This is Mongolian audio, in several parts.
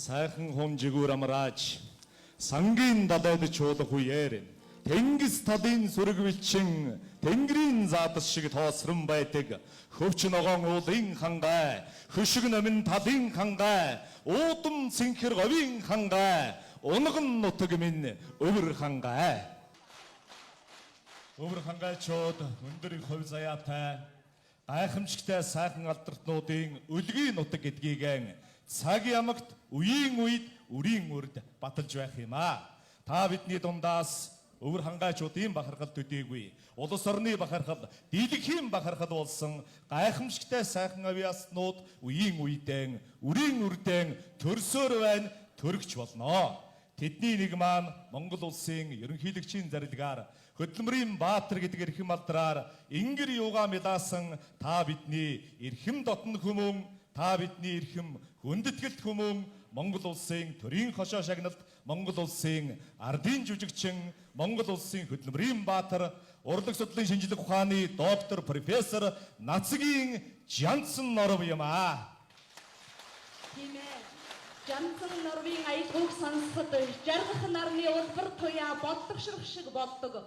Сайхан хомжигүр амрааж сангийн далайд чуулах үеэр Тэнгис талын сүрэг билчин Тэнгэрийн заадас шиг тоосрон байдаг хөвч ногоон уулын хангай хөшиг номин талын хангай уудам цэнхэр говийн хангай унган нутаг минь өвөр хангай өвөр хангайчууд өндөр хувь заяатай гайхамшигтай сайхан алдартнуудын өлгийн нутаг гэдгийг цаг ямагт үеийн үед үрийн үрд баталж байх юм аа. Та бидний дундаас өвөр хангайчуудын бахархал төдийгүй улс орны бахархал дийлэнхийн бахархал болсон гайхамшигтай сайхан авиаснууд үеийн үедэн үрийн үрдэн төрсөөр байна төрөгч болно. Тэдний нэг маань Монгол улсын ерөнхийлөгчийн зарилгаар хөдөлмөрийн баатар гэдэг эрхэм алдраар ингэр юугаа мэлаасан та бидний эрхэм дотн хүмүүн та бидний эрхэм хүндэтгэлт хүмүүн Монгол улсын төрийн хошоо шагналт Монгол улсын ардын жүжигчин Монгол улсын хөдөлмөрийн баатар урлаг судлалын шинжилгээ ухааны доктор профессор Нацгийн Жанссан Норов юм аа. Тийм ээ. Жанссан Норовын аялгауг сонсоход жаргах нарны улбар туяа бодлогшрох шиг болдог.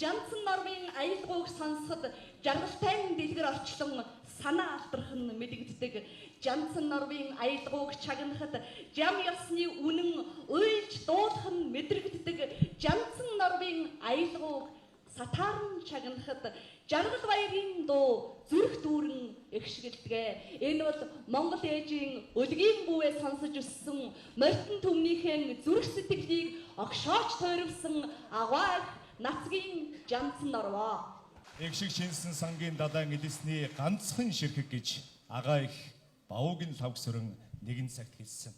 Жанссан Норовын аялгауг сонсоход жаргалтай дэлгэр орчлон санаа алдрах нь мэдэгддэг. Жанссан Норовын аялгауг чагнахад жам ёсны үнэн уйлж дуулах нь мэдрэгддэг. Жанссан Норовын аялгауг сатаарн чагнахад жаргал баярын дуу зүрх дүүрэн эгшгэлдэг. Энэ бол Монгол ээжийн өлгийн бүүвээ сонсож өссөн морьтон түмнийхэн зүрх сэтгэлийг огшооч тойрвсон агаа Нацгийн Жанссан Норов. Эгшиг шинсэн сангийн далайн элэсний ганцхан ширхэг гэж агаа их бавуугийн лавгсөрөн нэгэн цагт хэлсэн.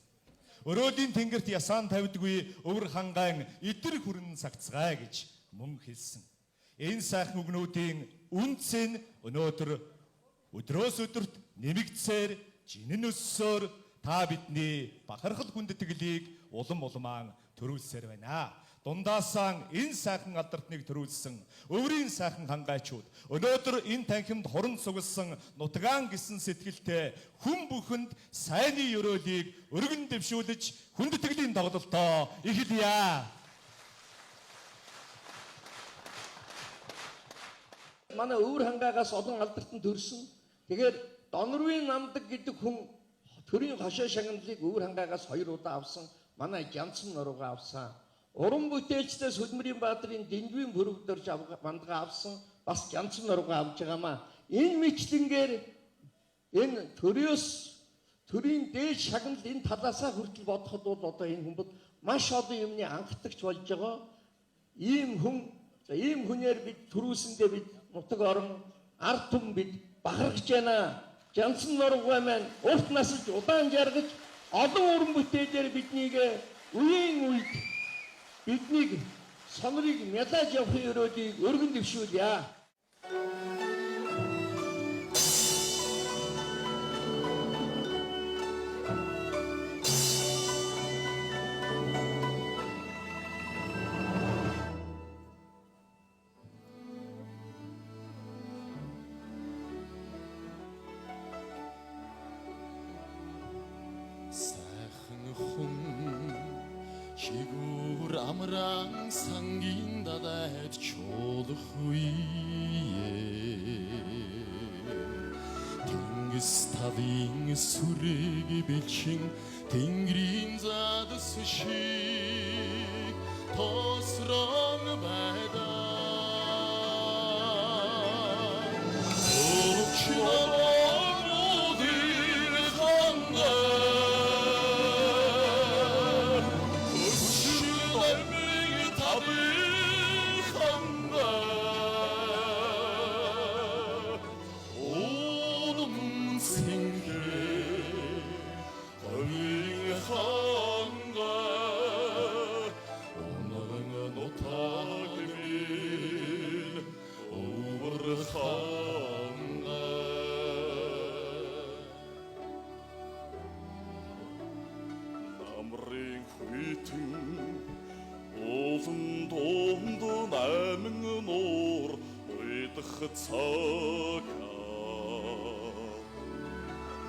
Өрөөлийн тэнгэрт ясаан тавьдгүй өвөр хангайн идэр хүрэн сагцгай гэж мөн хэлсэн. Энэ сайхан үгнүүдийн үнц нь өнөөдөр өдрөөс өдөрт нэмэгдсээр жинэн өссөөр та бидний бахархал хүндэтгэлийг улам уламан төрүүлсээр байна. Дундаасаа энэ сайхан алдартныг төрүүлсэн өврийн сайхан хангайчууд өнөөдөр энэ танхимд хорон сугалсан нутгаан гисэн сэтгэлтэй хүн бүхэнд сайнны ёроолыг өргөн дэвшүүлж хүндэтгэлийн тоглолтоо эхэлье. Манай өвөр хангайгаас олон алдартанд төрсөн. Тэгээд Донорвын намдаг гэдэг хүн төрийн хошоо шагналыг өвөр хангайгаас 2 удаа авсан. Манай Жанссан Норвоо авсан. Уран бүтээлчдээс хөдөлмөрийн баатрын дэндвийн бүрэгдэрж бандгаа авсан бас Жанссан Норвоо авч байгаамаа. Энэ мэтлэнгээр энэ төрийн дээд шагнал энэ талаасаа хүртэл бодоход бол одоо энэ хүмүүс маш олон юмны анхдагч болж байгаа. Ийм хүнээр бид төрүүлсэндээ бид нутаг орон ард түмэн бид бахархаж байна. Жанссан Норвоо маань урт насж удаан жаргаж олон уран бүтээлээр биднийг үеийн үед биднийг сонорыг мялаж явахын өрөөдийг өргөн дэвшүүлье. Жигүүр амраан сангийн дадайд чуулах үе Тэнгис тавын сүрэг бэлчин Тэнгэрийн задас шиг тосрон байдаа Өвчнөрүүдийн хангаар Өвчнөрмиг табын хангаар Одом сингээр Хавийн хангаар Оногн нотагмин Овөр Намрын хүйтэн Олон донд найман нуур Уйдах цагаа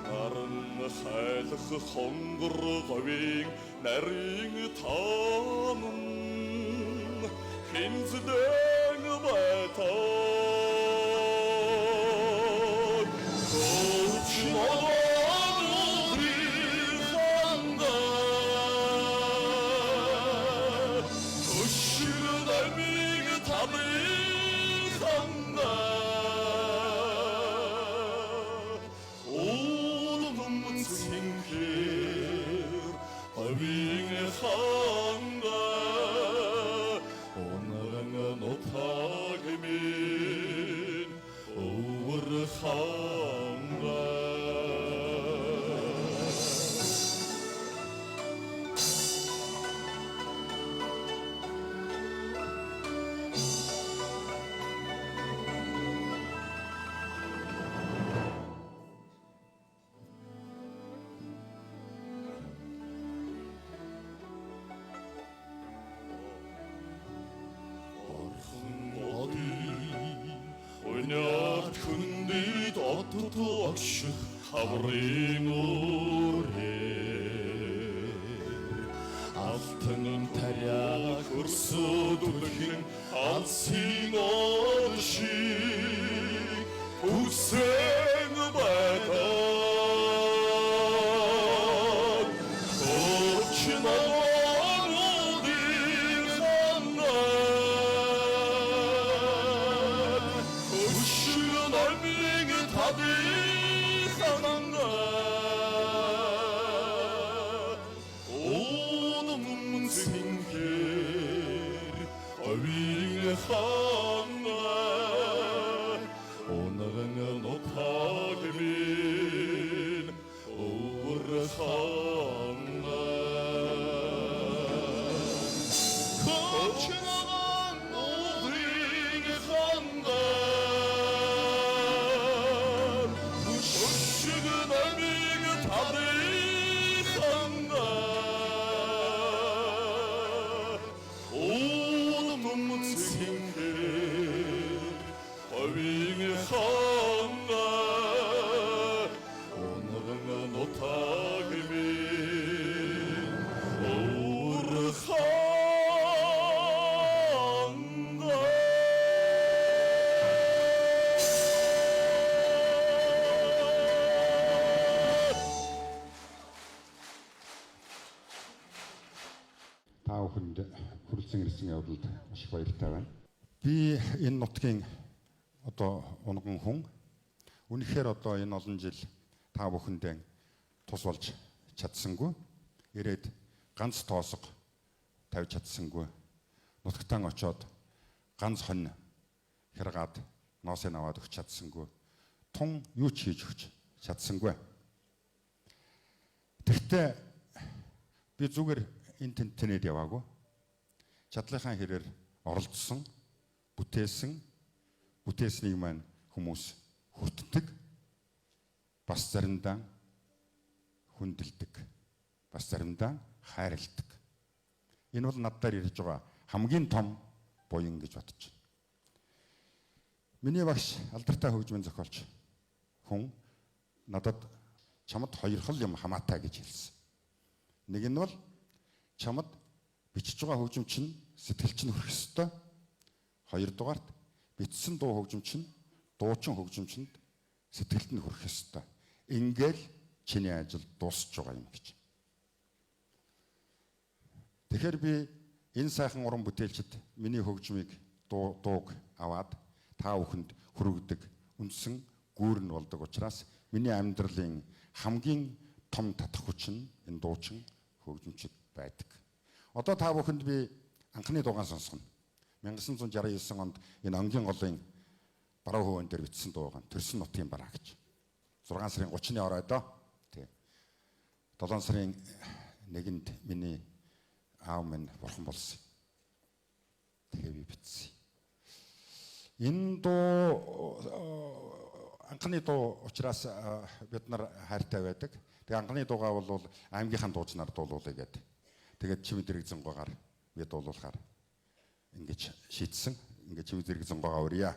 Наран хайлах хонгор говийн нарийн тааман Хинзлэн байтаа Өвчнөрүүдийн хангаар Өшгөлмиг табын хангаар Одом сингээр хавийн хангаар Оногн нотагмин овөр хангаар Өнөөд хүндийд отод огших хаврын үрээ Алтан таря хөрсөд үлхэн алсын оршиг Үсэн байдаа Өвчнөрүүдийн хангаар Өшгөлмиг табын хангаар Одом сингээр хавийн хангаар Оногн нотагмин овөр хангаар Өвчнөрүүдийн хангаар Өшгөлмиг табын хангаар Одом сингээр хавийн хангаар Оногн нотагмин овөр хангаар Та бүхэнд хүрэлцэн ирсэн явдалд маш их баяртай байна. Би энэ нутгийн одоо унган хүн үнэхээр одоо энэ олон жил та бүхэндээ тус болж чадсангүй. Ирээд ганц тоосго тавьж чадсангүй. Нутагтан очоод ганц хонь хэргаад ноосыг аваад өгч чадсангүй. Тун юу ч хийж өгч чадсангүй. Тэгтээ би зүгээр энэ тэнтэд яваагүй. Чадлынхаа хэрээр оролцсон, бүтээснийг маань хүмүүс хүртдэг, бас заримдаа хүндэлдэг, бас заримдаа хайрладаг. Энэ бол надаар ирж байгаа хамгийн том буян гэж бодож байна. Миний багш алдартай хөгжмийн зохиолч хүн надад чамд хоёр хол юм хамаатай гэж хэлсэн. Нэг нь бол чамд бичиж байгаа хөгжим чинь сэтгэл чинь хүрэх ёстой. Хоёрдугаарт бичсэн дуу хөгжим чинь дуучин хөгжим чинь сэтгэлд нь хүрэх ёстой. Ингээл чиний ажил дуусч байгаа юм гэж. Тэгэхээр би энэ сайхан уран бүтээлчд миний хөгжмийг дууг аваад та бүхэнд хүргэдэг үндсэн гүүр нь болдог учраас миний амьдралын хамгийн том татах хүч нь энэ дуучин хөгжимчд байдаг. Одоо та бүхэнд би анхны дуугаа сонсгоно. 1969 онд энэ Онгийн голын баруун хөвөн дээр бичсэн дуу байгаа. Төрсөн нутгийн бараа гэж. 6 сарын 30-ны оройдоо тий. 7 сарын 1-нд миний аав минь бурхан болсон. Тэгээ би бичсэн. Энэ дуу анхны дуу учраас бид нар хайртай байдаг. Тэгээ анхны дуугаа бол аймгийнхаа дуучнаар дуулуулъя гэдэг. Тэгээд чимэд зэрэг зөнгөгаар би дуулуулахаар ингэж шийдсэн. Ингэж чимэд зэрэг зөнгөгаа өрье.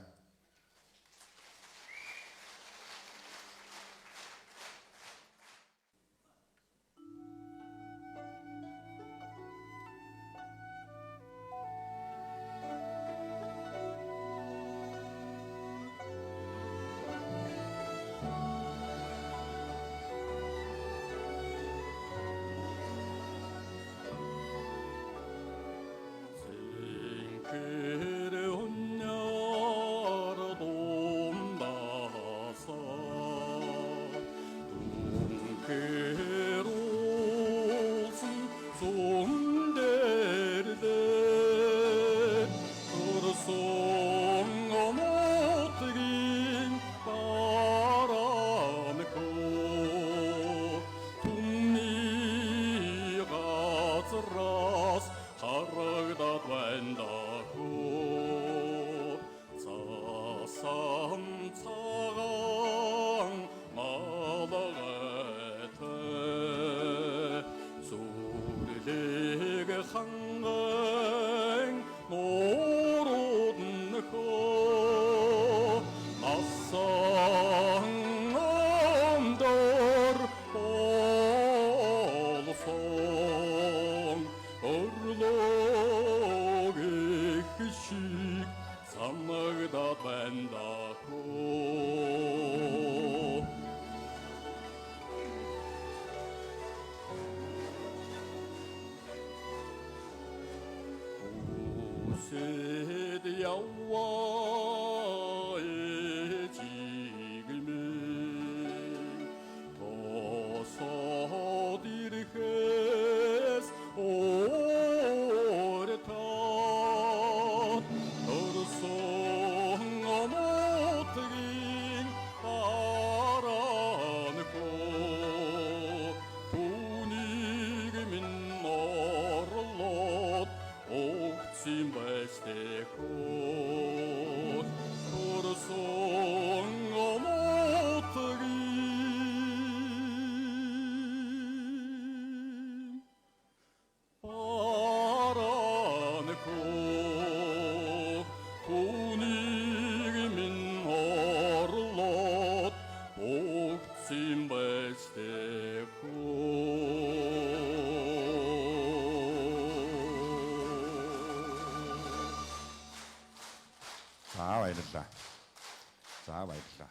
За баярлалаа.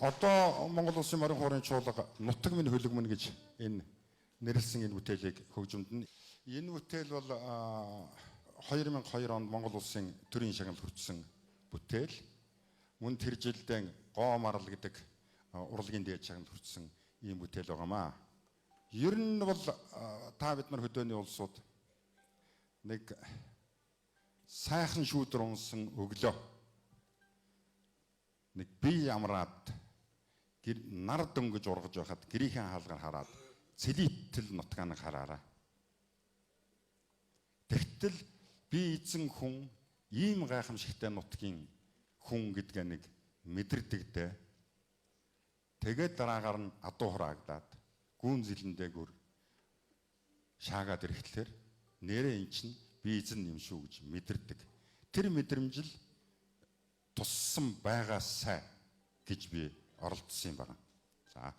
Одоо Монгол Улсын морин хуурын чуулга нутаг минь хөлөгмөн гэж энэ нэрлсэн энэ бүтээлийг хөгжимдөн. Энэ бүтээл бол 2002 онд Монгол Улсын төрийн шагналд хүртсэн бүтээл. Мөн тэр жилдээ гоо марал гэдэг урлагийн дээд шагналд хүртсэн ийм бүтээл байгаамаа. Ер нь бол та бид нар хөдөөний улсууд нэг сайхан шүүдэр унсан өглөө нэг бие амраад нар дөнгөж ургаж байхад гэрийнхэн хаалгаар хараад цэлитэл нутгааныг хараараа. Тэгтэл би эзэн хүн ийм гайхамшигтай нутгийн хүн гэдгээ нэг мэдэрдэгтэй. Тэгээд дараагаар нь адуу хураагдаад гүүн зилэндээ гүр шаагаад ирэхлээр нэрээ эн чинь би эзэн юм шүү гэж мэдэрдэг. Тэр мэдрэмжил туссан байгаасай гэж би оролдсон юм байна. За.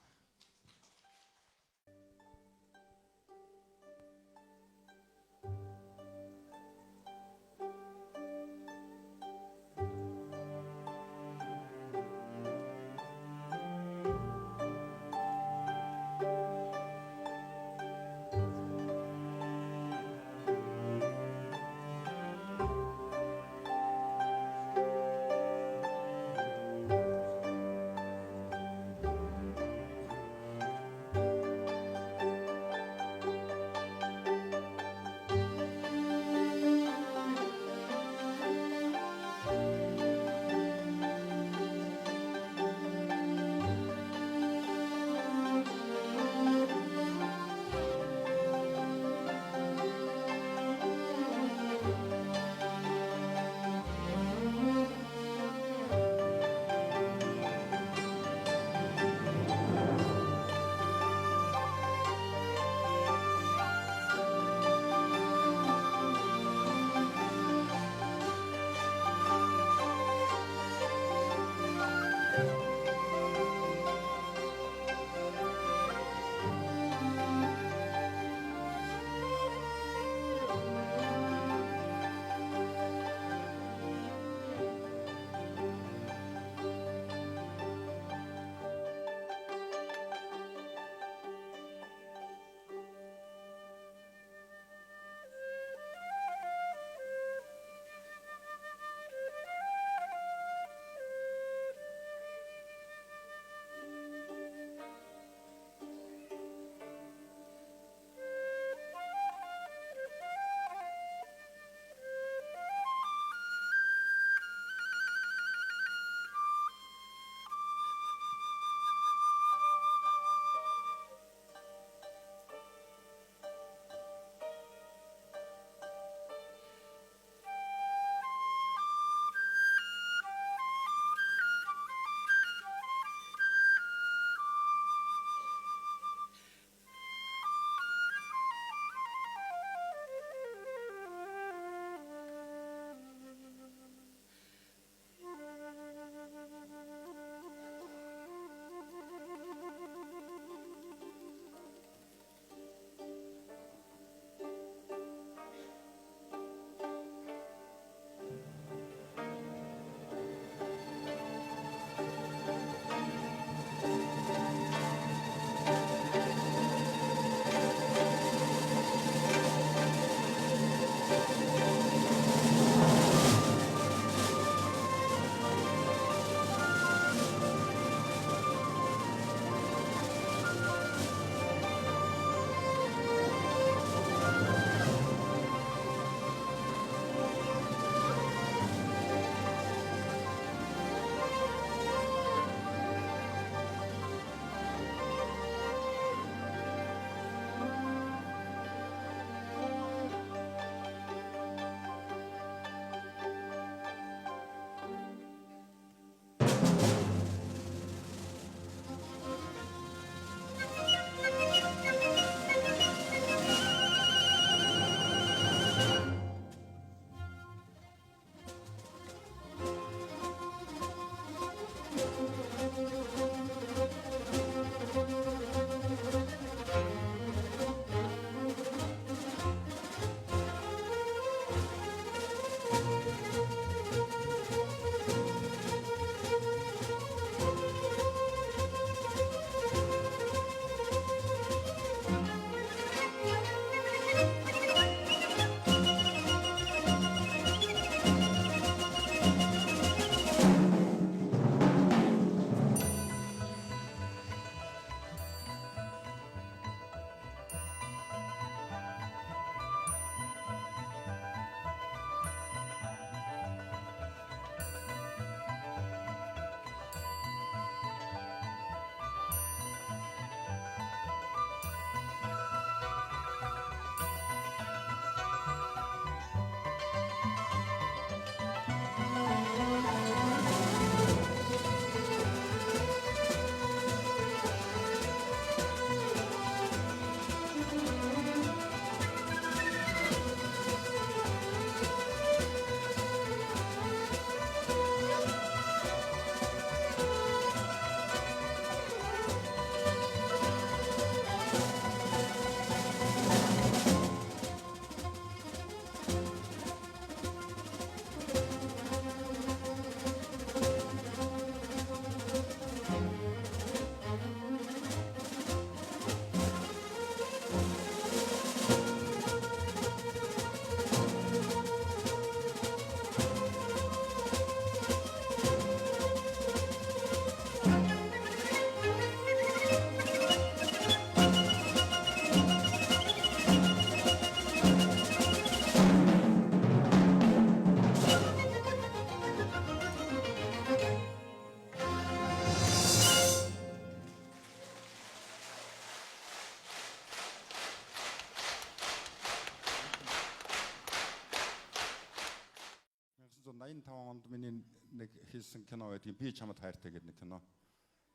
85 онд миний нэг хийсэн кино байдгийн би чамд хайртай гэдэг нэг кино.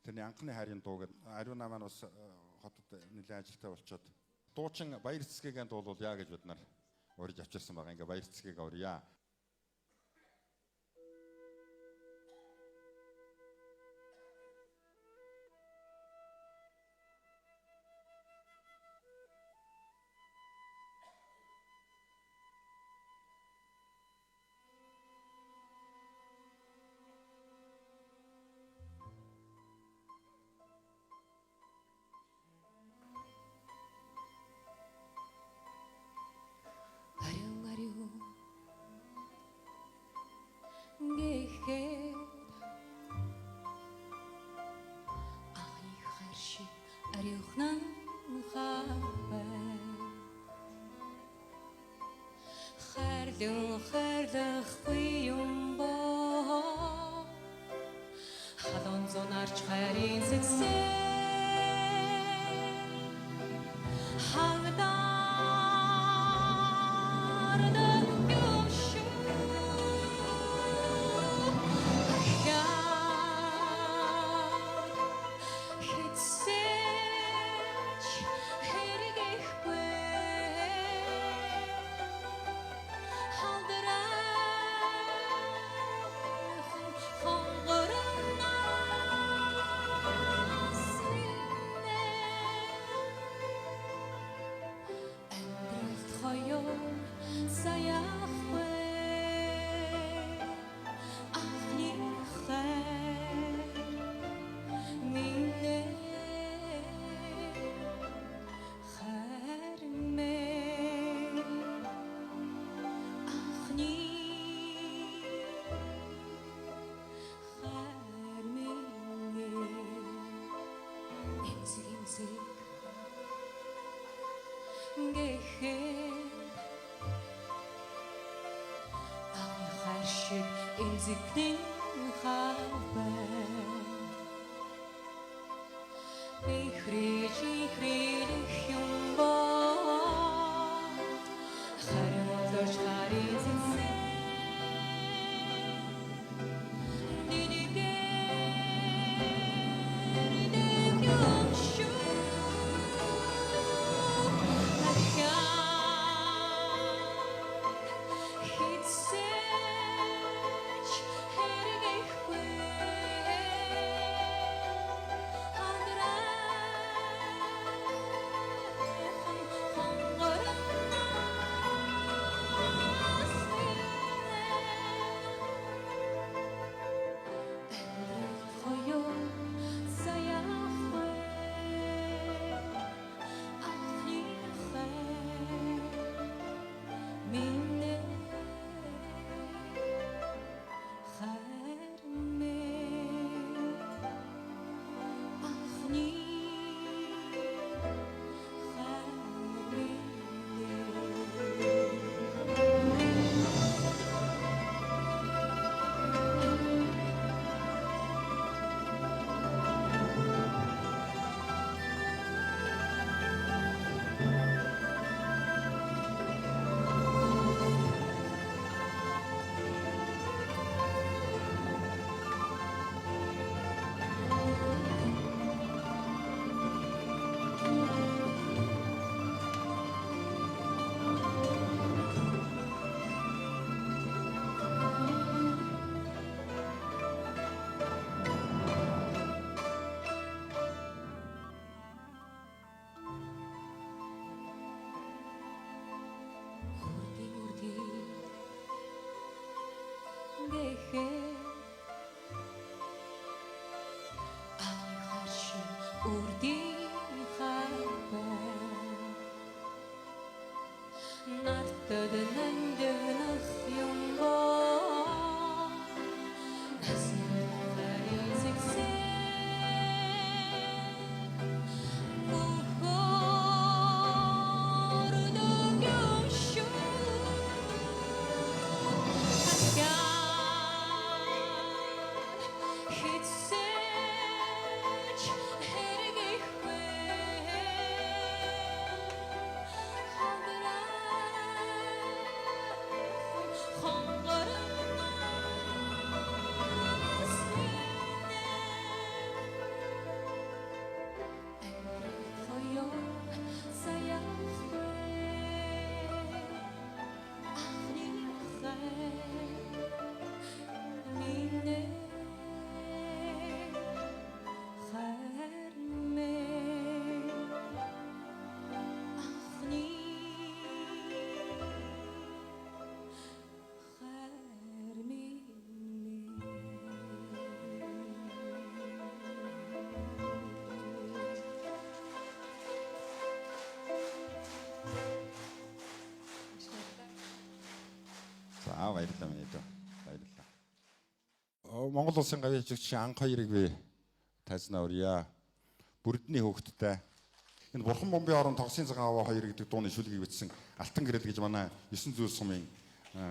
Тэрний анхны хайрын дуу гэдэг Ариуна маань бас хотод нэлээд ажилтай болчоод дуучин Баяр цэцгийн дуулуул яа гэж бид нар урьж авчирсан байгаа. Ингээ Баяр цэцгийг урья. Гэхэд ах их хайр шиг ариухнан хаваа хайрлахгүй юм боо халуун зунаарч хайрын зэгсээ Зикнин хаваа ихрих юм боо харин харин зинсээ Хитсэж хэрэг их баярлалаа минь дөө. Баярлалаа. Монгол улсын гавьяа жүжигчин анх хоёрыг би тайзнаа өрье. Бүрдний хөөгттэй. Энэ Бурхан бомбын орон тогсын цагаан аваа 2 гэдэг дууны шүлгийг бичсэн Алтан гэрэл гэж манай 9 зүйл сумын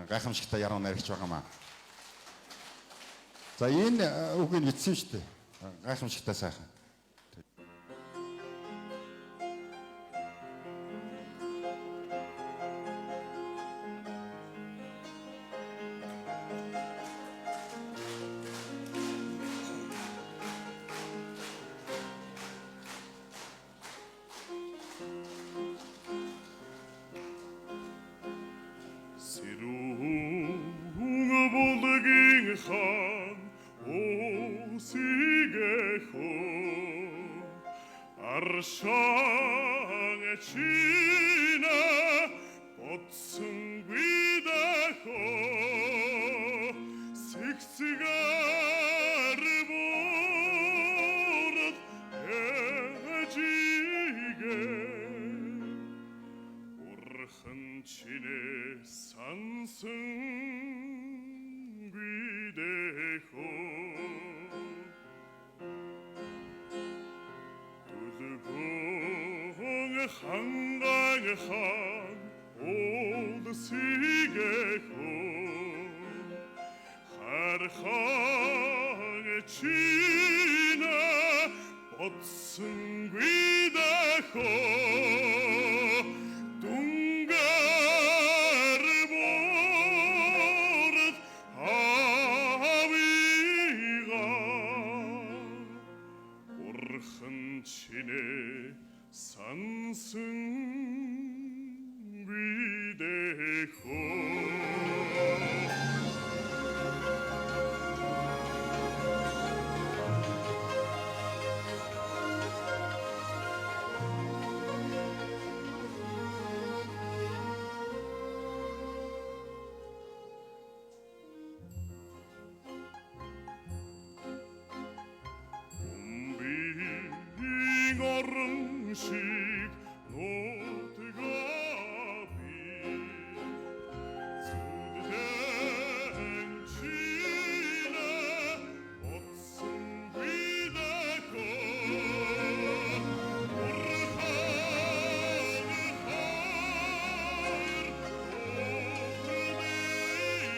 гайхамшигтай яруу найрагч байгаамаа. За энэ үгийг бичсэн шүү дээ. Гайхамшигтай сайхан. Bulging Khan, O Sigeho, Arshang China, Potsung Vidaho, Sixigar Borat, Ejige, Urhan Chine, Sansung. 한강한 오드시게호 하르항에 치나 뻗승귀다호 둥가르 보릇 아위가 오르한 치네 산승 위대호 봄빙 얼음식 노트가 비 수댕치나 옷승 위다고 오르하는 하늘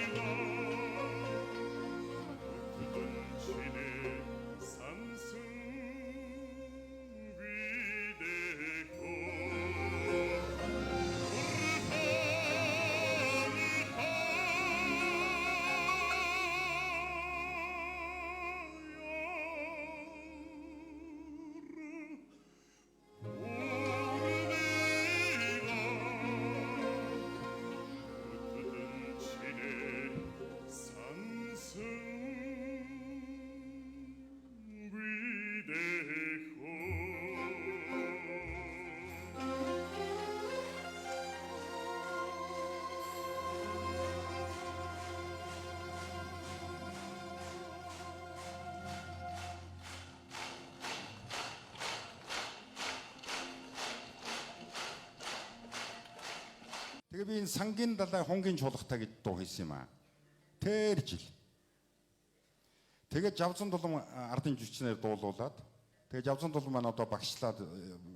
오르내가 산승 Тэгээ би энэ сангийн далай хонгийн чуулгатай гэж дуу хийсэн юм аа. Тэр жил. Тэгээд Жавзан тулам ардын жүжигчнээр дуулуулад тэгээд Жавзан тулам маань одоо багшлаад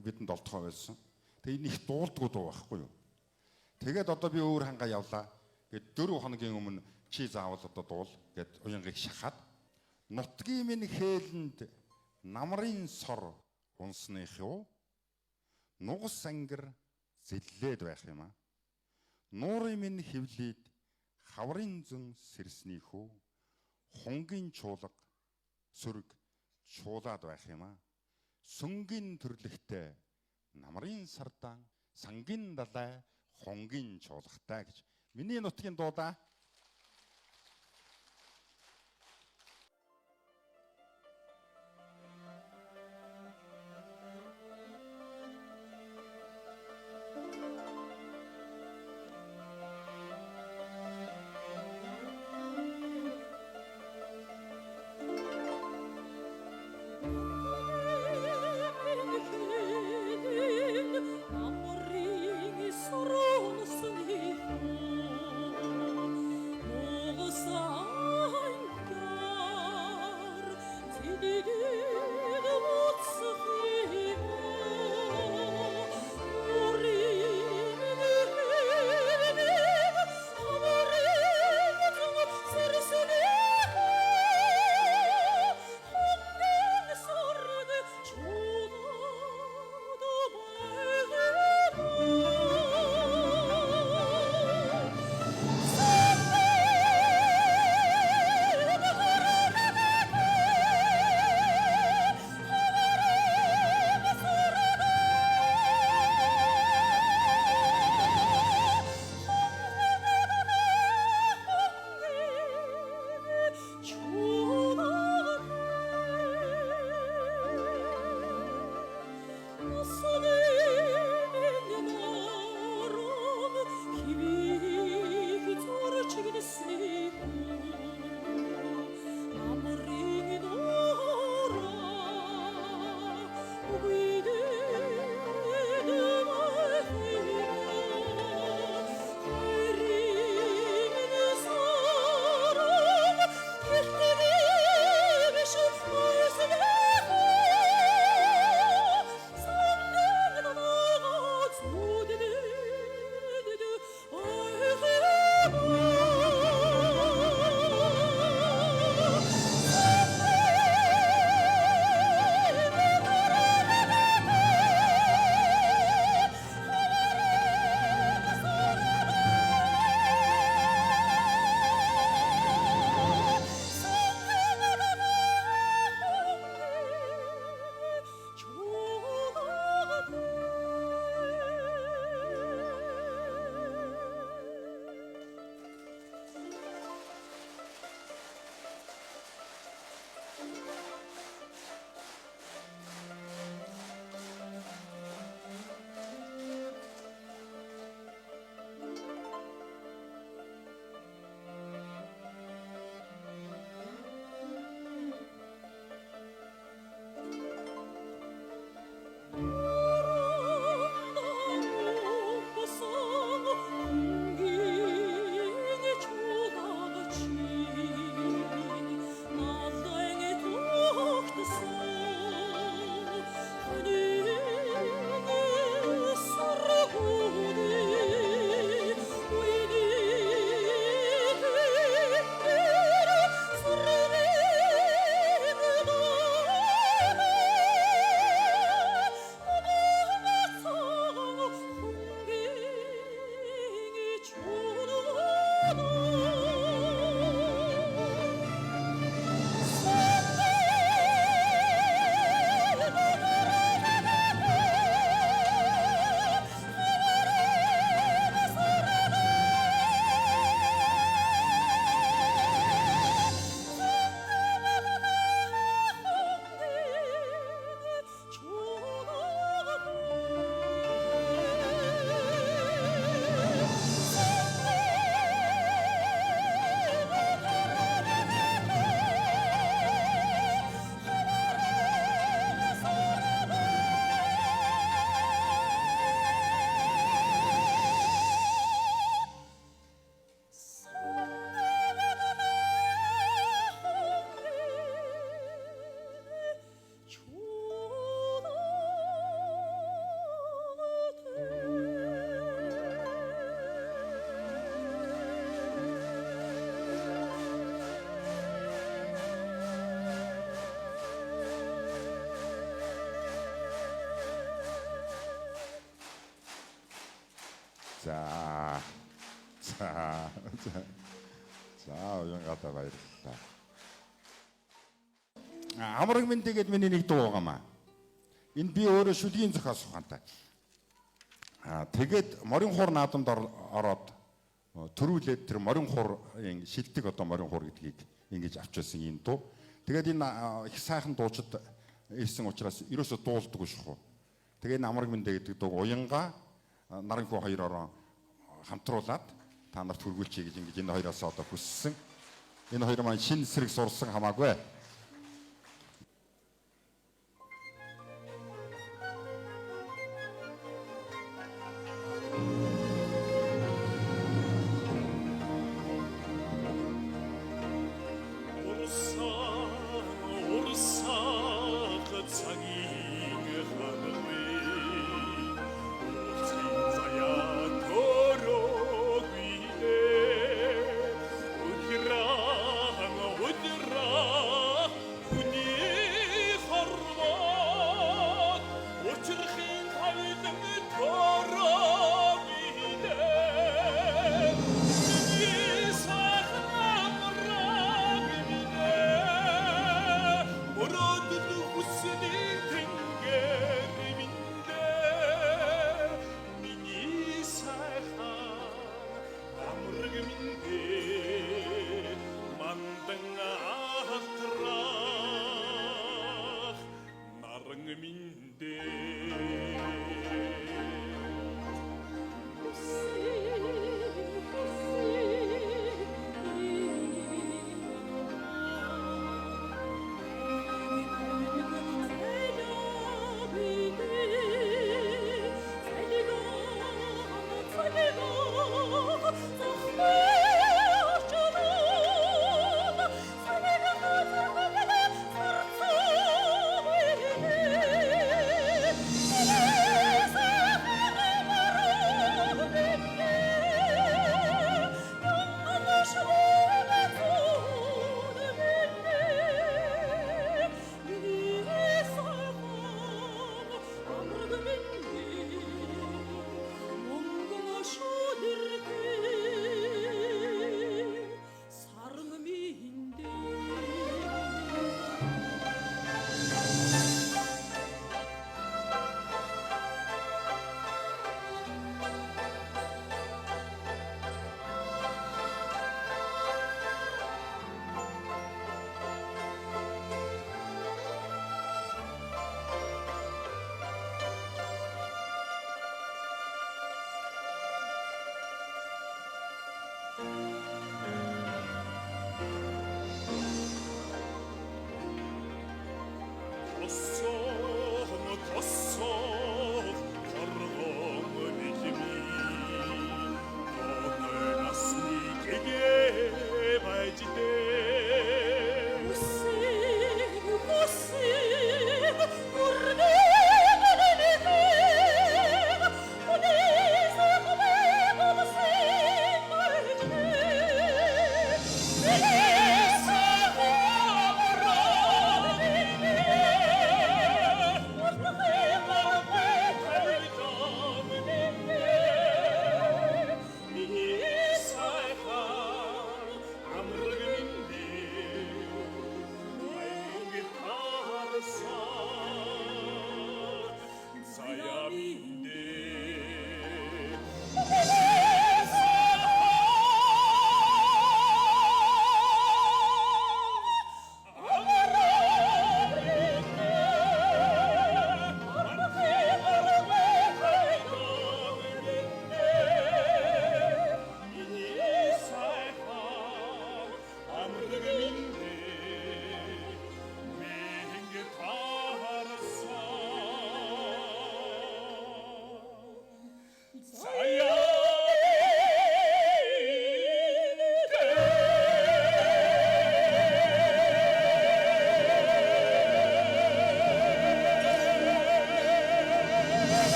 бидэнд олдохоо байсан. Тэгээд энэ их дуулдгүй дуу байхгүй юу. Тэгээд одоо би өөр хангаа явлаа. Тэгээд 4 хоногийн өмнө чи заавал одоо дуул гэд уянгыг шахаад нутгийн минь хээлэнд намрын сор унсных юу нугас ангир зэллээд байх юм аа. Нуурын минь хөвлөд хаврын зэн сэрснийхүү хонгийн чуулга сүрэг чуулаад байх юм аа. Сүнгийн төрлөختөө намрын сардаан сангийн далай хонгийн чуулгатай гэж миний нутгийн дуудаа. Amor ring i soron За. За. За, уянгата баярлалаа. Амраг минь тэгээд миний нэг дуу байгаамаа. Энэ би өөрөө шүлгийн зохиос ухаантай. Тэгээд морин хуур наадамд ороод төрүүлээд тэр морин хуурын шилдэг одоо морин хуур гэдгийг ингэж авчирсан энэ дуу. Тэгээд энэ их сайхан дуучид ирсэн учраас ерөөсө дуулдаг шүү. Тэгээд энэ амраг минь гэдэг дуу уянга наранхуу хоёроор хамтруулаад та нарт хүргүүлчихье гэж ингэж энэ хоёроос одоо хүссэн. Энэ хоёр маань шинэ эсрэг сурсан хамаагүй.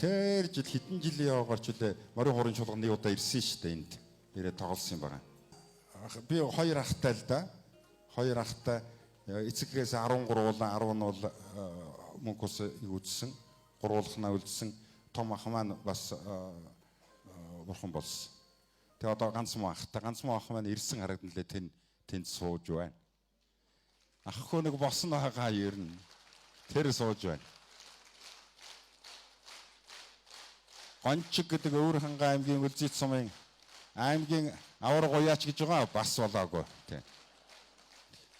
Тэр жил хэдэн жилийн яваагаар ч үлээ морин хуурын чуулганд нэг удаа ирсэн шүү дээ энд. Ирээд тоглосон юм байна. Би хоёр ахтай л да. Хоёр ахтай эцэгээс 13 болон 10 нь бол мөнх усыг үзсэн, гурвуулхнаа үлдсэн том ах маань бас бурхан болсон. Тэгээ одоо ганц муу ах маань ирсэн харагдан лээ тэнд сууж байна. Ахгүй нэг босно байгаа ер нь тэр сууж байна. Гончиг гэдэг Өвөрхангай аймгийн Үлзийт сумын аймгийн авар гояач гэж байгаа бас болоогүй тийм.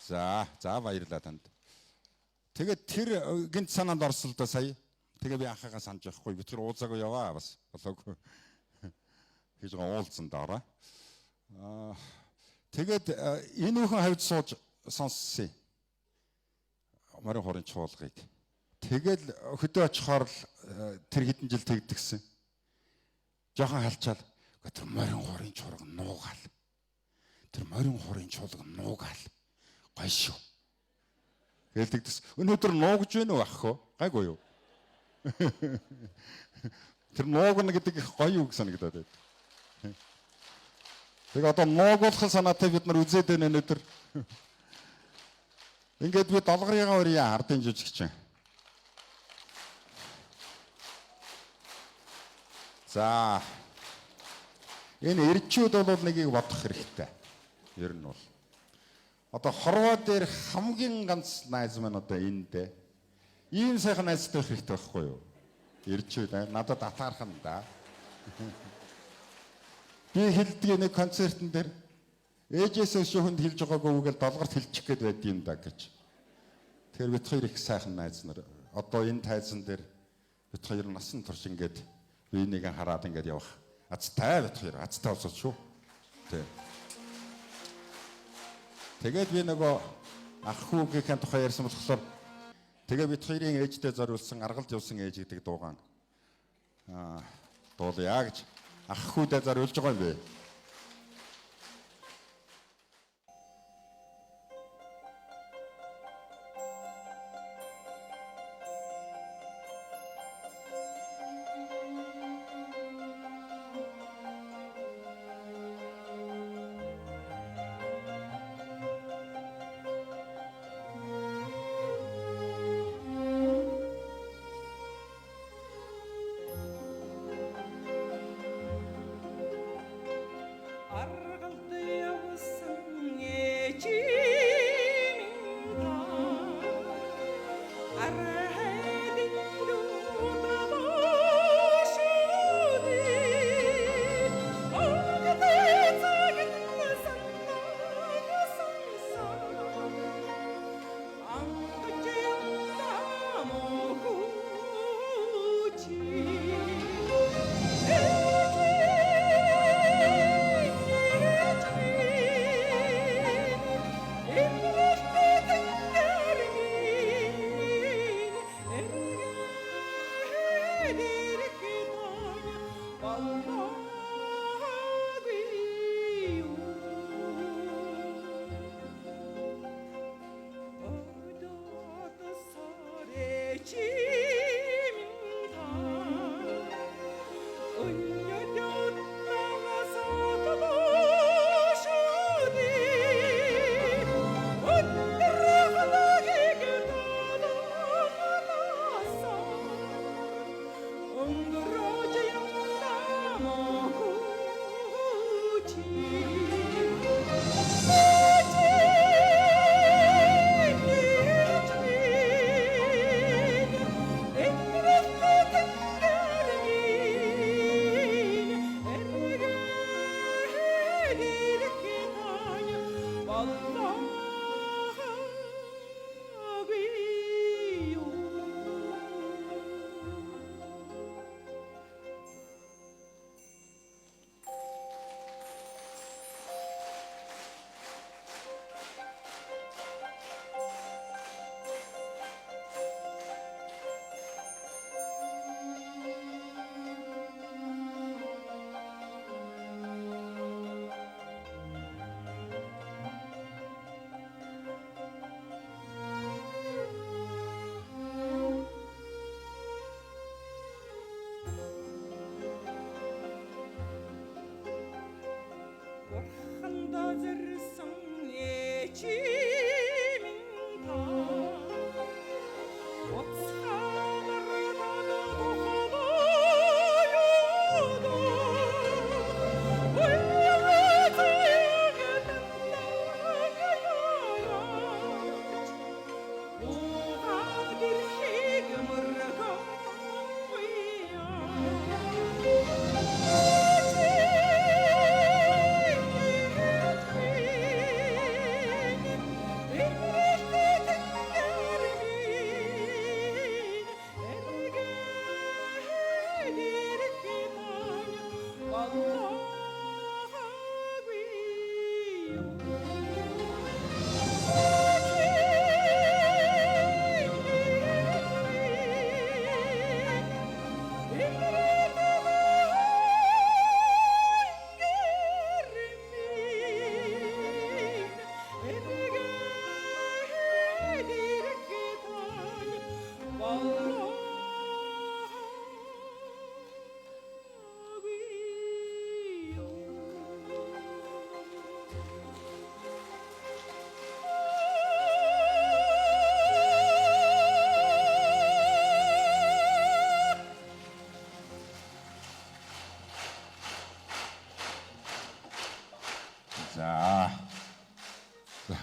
За баярлалаа танд. Тэгээд тэр гинт санаанд орсон л да сая. Тэгээ би анхаагаа санаж байхгүй. Би тэр уулзаагүй яваа бас болоогүй. Хийж байгаа уулзсан даараа. Тэгээд энэ бүхэн хавьд сууж сонссон. Морин хорын чуулгыг. Тэгэл хөдөө очихоор л тэр хэдэн жил тэгдэгсэн. Жохон халчаал. Тэр морин хорын чуулга нуугаал. Тэр морин хорын чуулга нуугаал. Гой шүү. Хэлдэгдэс. Өнөөдөр нуугж байна уу ахгүй? Гайгүй юу? Тэр нуугна гэдэг их гоё үг санагдаад байна. Тэгээ одоо нуугуулах санаатай бид нар үзээд байна өнөөдөр. Ингээд би долгорыгаа өрийн ардын жижигчин. За энэ эрчүүд бол нэгийг бодох хэрэгтэй. Ер нь бол. Одоо хорвоо дээр хамгийн ганц найз маань одоо энэ дээ. Ийм сайхан найзтай хэрэгтэй байхгүй юу? Эрчүүд надад атаархан да. Би хэлдэг нэг концертн дээр ээжээсээ шүүхэнд хэлж байгаагүй үгээл долгорт хэлчих гээд байд юм да гэж. Тэгэхээр бид хоёр их сайхан найз нар. Одоо энэ тайзан дээр бид хоёр насан турш ингээд биенийг хараад ингээд явах. Азтай бид хоёр азтай усаж шүү. Тэгээд би нөгөө ах хүүгийнхээ тухай ярьсан болохоор тэгээ бид хоёрын ээжтэй зориулсан аргалж явсан ээж гэдэг дуугаан дуулъя гэж ах хүүдээ зориулж байгаа юм бэ.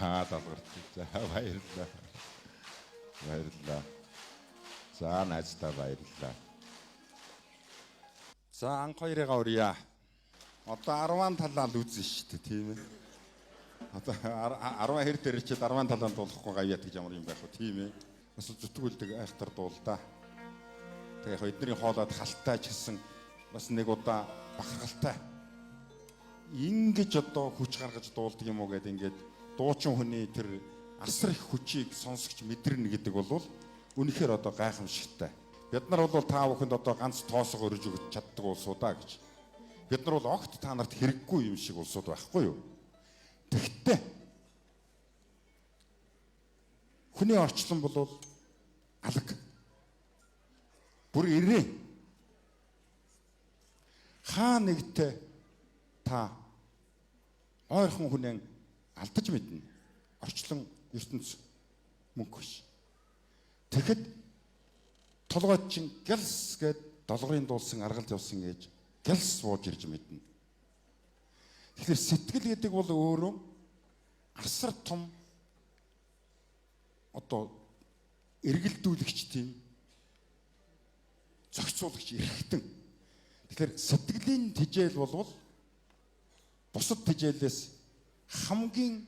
Даалгарч. За баярлалаа. Баярлалаа. За найзтай баярлалаа. За анх хоёрыгаа урья. Одоо 10 талаа л үзэн шүү дээ, тийм ээ. Одоо 10 хэр дээр чи 10 талаанд дуулахгүй гавьяат гэж ямар юм байх вэ, тийм ээ. Бас зүтгүүлдэг айхтар дуулдаа. Тэгээ эдний хоолойд халттай ч гэсэн бас нэг удаа бахархалтай. Ингэж одоо хүч гаргаж дуулдаг юм уу гэдэг ингээд дуучин хүний тэр асар их хүчийг сонсогч мэдэрнэ гэдэг бол үнэхээр одоо гайхамшигтай. Бид нар бол та бүхэнд одоо ганц тоосго өрж өгч чаддаг улсуу да гэж. Бид нар бол огт та нарт хэрэггүй юм шиг улсууд байхгүй юу? Тэгтээ хүний орчлон бол алаг. Бүр ирээ. Хаа нэгтээ та ойрхон хүнээ алдаж мэднэ. Орчлон ертөнц мөнгө биш. Тэгэхэд толгойд чинь гэлс гэд долгорын дуулсан аргалд явсан гэж гэлс бууж ирж мэднэ. Тэгэхээр сэтгэл гэдэг бол өөрөө асар том одоо эргэлдүүлэгч тийм зохицуулагч эрхтэн. Тэгэхээр сэтгэлийн тижээл бол бусад тижээлээс хамгийн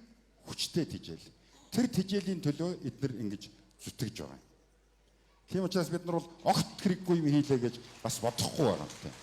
хүчтэй тижээл. Тэр тижээлийн төлөө эдгээр ингэж зүтгэж байгаа юм. Тийм учраас бид нар бол огт хэрэггүй юм хийлээ гэж бас бодохгүй байгаа юм.